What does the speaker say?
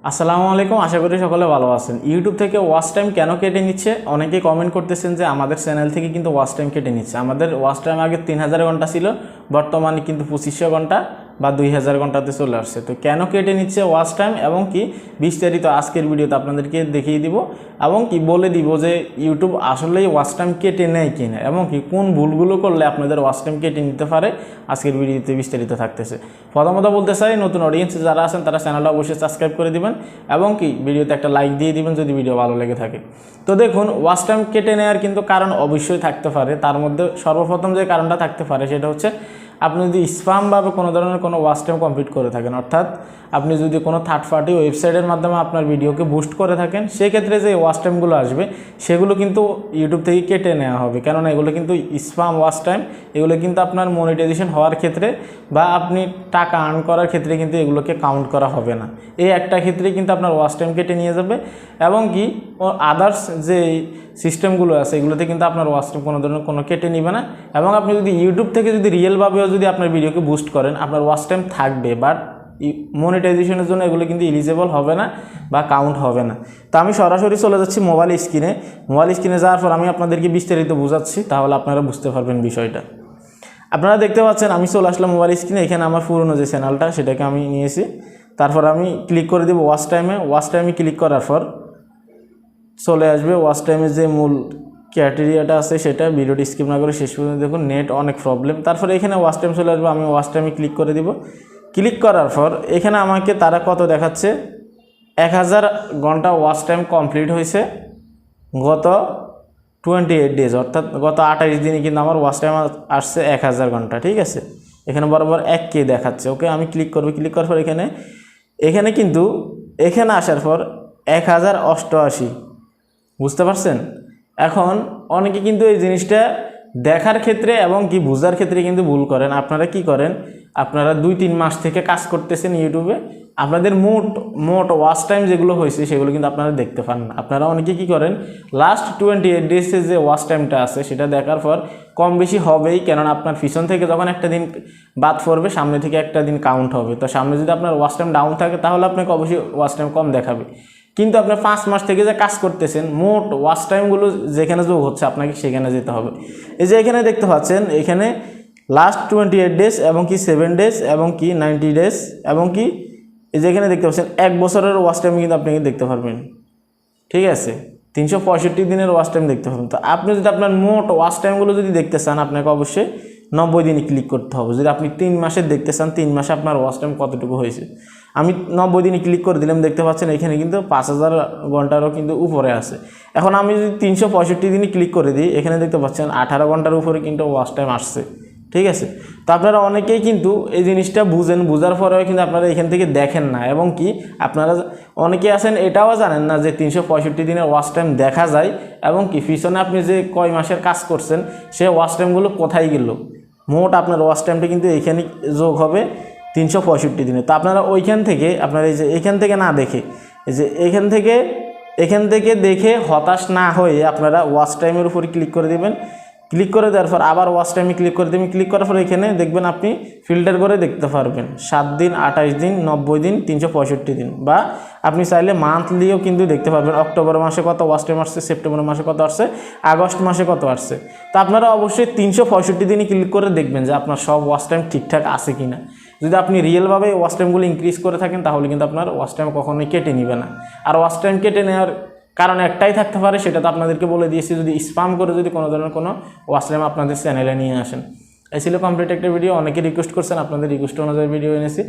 আসসালামু আলাইকুম, আশা করি সকলে ভালো আছেন। ইউটিউব থেকে ওয়াচ টাইম কেন কেটে নিচ্ছে? অনেকেই কমেন্ট করতেছেন যে আমাদের চ্যানেল থেকে কিন্তু ওয়াচ টাইম কেটে নিচ্ছে। আমাদের ওয়াচ টাইম আগে 3000 ঘন্টা ছিল, বর্তমানে কিন্তু 2500 ঘন্টা বা 2000 ঘন্টাতে চলে আসছে। তো কেন কেটে নিচ্ছে ওয়াচ টাইম এবং কি বিস্তারিত আজকের ভিডিওতে আপনাদেরকে দেখিয়ে দিব এবং কি বলে দিব যে ইউটিউব আসলেই ওয়াচ টাইম কেটে নেয় কিনা এবং কি কোন ভুলগুলো করলে আপনাদের ওয়াচ টাইম কেটে নিতে পারে আজকের ভিডিওতে বিস্তারিত থাকতেছে। প্রথমত বলতে চাই, নতুন অডিয়েন্স যারা আছেন তারা চ্যানেলটা অবশ্যই সাবস্ক্রাইব করে দিবেন এবং কি ভিডিওতে একটা লাইক দিয়ে দিবেন যদি ভিডিও ভালো লেগে থাকে। তো দেখুন, ওয়াচ টাইম কেটে নেওয়ার কিন্তু কারণ অবশ্যই থাকতে পারে। তার মধ্যে সর্বপ্রথম যে কারণটা থাকতে পারে সেটা হচ্ছে আপনি যদি স্প্যামভাবে কোনো ধরনের কোনো ওয়াচ টাইম কমপ্লিট করে থাকেন, অর্থাৎ আপনি যদি কোনো থার্ড পার্টি ওয়েবসাইটের মাধ্যমে আপনার ভিডিওকে বুস্ট করে থাকেন, সেক্ষেত্রে যে ওয়াচ টাইমগুলো আসবে সেগুলো কিন্তু ইউটিউব থেকে কেটে নেওয়া হবে। কেননা এগুলো কিন্তু স্প্যাম ওয়াচ টাইম, এগুলো কিন্তু আপনার মনিটাইজেশন হওয়ার ক্ষেত্রে বা আপনি টাকা আর্ন করার ক্ষেত্রে কিন্তু এগুলোকে কাউন্ট করা হবে না। এই একটা ক্ষেত্রে কিন্তু আপনার ওয়াচ টাইম কেটে নিয়ে যাবে এবং কি আদার্স যে সিস্টেমগুলো আছে এগুলোতে কিন্তু আপনার ওয়াচ টাইম কোনো ধরনের কোনো কেটে নেবে না। এবং আপনি যদি ইউটিউব থেকে যদি রিয়েলভাবেও যদি আপনার ভিডিওকে বুস্ট করেন, আপনার ওয়াচ টাইম থাকবে, বাট মনিটাইজেশনের জন্য এগুলো কিন্তু এলিজেবল হবে না বা কাউন্ট হবে না। তো আমি সরাসরি চলে যাচ্ছি মোবাইল স্ক্রিনে যাওয়ার পর আমি আপনাদেরকে বিস্তারিত বোঝাচ্ছি, তাহলে আপনারা বুঝতে পারবেন বিষয়টা। আপনারা দেখতে পাচ্ছেন আমি চলে আসলাম মোবাইল স্ক্রিনে। এখানে আমার পুরনো যে চ্যানেলটা সেটাকে আমি নিয়েছি। তারপর আমি ক্লিক করে দেবো ওয়াচ টাইমে ক্লিক করার পর চলে আসবে ওয়াচ টাইমের যে মূল ক্রাইটেরিয়াটা আছে সেটা। ভিডিওটি স্কিপ না করে শেষ পর্যন্ত দেখুন, নেট অনেক প্রবলেম। তারপরে এখানে ওয়াচ টাইম চলে আসবে, আমি ওয়াচ টাইমে ক্লিক করে দিব। ক্লিক করার পর এখানে আমাকে তারা কত দেখাচ্ছে, 1000 ঘন্টা ওয়াচ টাইম কমপ্লিট হয়েছে গত 28 ডেজ, অর্থাৎ গত 28 দিনে কিন্তু আমার ওয়াচ টাইম আসছে 1000 ঘন্টা। ঠিক আছে, এখানে বরাবর 1K দেখাচ্ছে। ওকে, আমি ক্লিক করবো। ক্লিক করার পর এখানে কিন্তু এখানে আসার পর 1088, বুঝতে পারছেন? এখন অনেকে কিন্তু এই জিনিসটা দেখার ক্ষেত্রে এবং কি বোঝার ক্ষেত্রে কিন্তু ভুল করেন। আপনারা কি করেন, আপনারা 2-3 মাস থেকে কাজ করতেছেন ইউটিউবে, আপনাদের মোট ওয়াচ টাইম যেগুলো হয়েছে সেগুলো কিন্তু আপনারা দেখতে পান না। আপনারা অনেকে কি করেন, লাস্ট 28 ডেজে যে ওয়াচ টাইমটা আছে সেটা দেখার পর কম বেশি হবেই, কেননা আপনার পিছন থেকে যখন একটা দিন বাদ পড়বে সামনে থেকে একটা দিন কাউন্ট হবে। তো সামনে যদি আপনার ওয়াচ টাইম ডাউন থাকে তাহলে আপনাকে অবশ্যই ওয়াচ টাইম কম দেখাবে। কিন্তু আপনার 5 মাস থেকে যে কাজ করতেছেন, মোট ওয়াচ টাইমগুলো যেখানে যোগ হচ্ছে আপনাকে সেখানে যেতে হবে। এই যে এখানে দেখতে পাচ্ছেন, এখানে লাস্ট 28 ডেজ এবং কি 7 ডেজ এবং কি 90 ডেজ এবং কি এই যে এখানে দেখতে পাচ্ছেন 1 বছরের ওয়াচ টাইম কিন্তু আপনি দেখতে পারবেন। ঠিক আছে, 365 দিনের ওয়াচ টাইম দেখতে পারবেন। তো আপনি যদি আপনার মোট ওয়াচ টাইমগুলো যদি দেখতে চান, আপনাকে অবশ্যই 90 দিনে ক্লিক করতে হবে। যদি আপনি 3 মাসের দেখতে চান, 3 মাসে আপনার ওয়াচ টাইম কতটুকু হয়েছে, আমি 90 দিনে ক্লিক করে দিলাম। দেখতে পাচ্ছেন এখানে কিন্তু 5000 ঘন্টারও কিন্তু উপরে আছে। এখন আমি যদি 365 দিনে ক্লিক করে দিই, এখানে দেখতে পাচ্ছেন 18 ঘন্টার উপরে কিন্তু ওয়াচ টাইম আসছে। ঠিক আছে, তো আপনারা অনেকেই কিন্তু এই জিনিসটা বোঝার পরেও কিন্তু আপনারা এখান থেকে দেখেন না এবং কি আপনারা অনেকে আছেন এটাও জানেন না যে 365 দিনের ওয়াচ টাইম দেখা যায় এবং কি পিছনে আপনি যে কয় মাসের কাজ করছেন সে ওয়াচ টাইমগুলো কোথায় গেল। মোট আপনার ওয়াচ টাইমটা কিন্তু এইখানে যোগ হবে 365 দিনে। তো আপনারা ওইখান থেকে আপনারা এই যে এখান থেকে না দেখে, এই যে এখান থেকে দেখে হতাশ না হয়ে আপনারা ওয়াচ টাইমের উপর ক্লিক করে দেবেন। ক্লিক করে দেওয়ার পর আবার ওয়াচ টাইমে ক্লিক করে দেবেন। ক্লিক করার পর এখানে দেখবেন আপনি ফিল্টার করে দেখতে পারবেন 7 দিন, 28 দিন, 90 দিন, 365 দিন, বা আপনি চাইলে মান্থলিও কিন্তু দেখতে পারবেন। অক্টোবর মাসে কত ওয়াচ টাইম আসছে, সেপ্টেম্বর মাসে কত আসছে, আগস্ট মাসে কত আসছে। তো আপনারা অবশ্যই 365 দিনই ক্লিক করে দেখবেন যে আপনার সব ওয়াচ টাইম ঠিকঠাক আছে কিনা। যদি আপনি রিয়েলভাবে ওয়াচ টাইমগুলো ইনক্রিজ করে থাকেন তাহলে কিন্তু আপনার ওয়াচ টাইম কখনোই কেটে নেবে না। আর ওয়াচ টাইম কেটে নেওয়ার কারণ একটাই থাকতে পারে, সেটা তো আপনাদেরকে বলে দিয়েছি, যদি স্প্যাম করে যদি কোনো ধরনের কোনো ওয়াচ টাইম আপনাদের চ্যানেলে নিয়ে আসেন। এই ছিল কমপ্লিট একটা ভিডিও। অনেকে রিকোয়েস্ট করছেন, আপনাদের রিকোয়েস্ট অনুযায়ী ভিডিও এনেছি।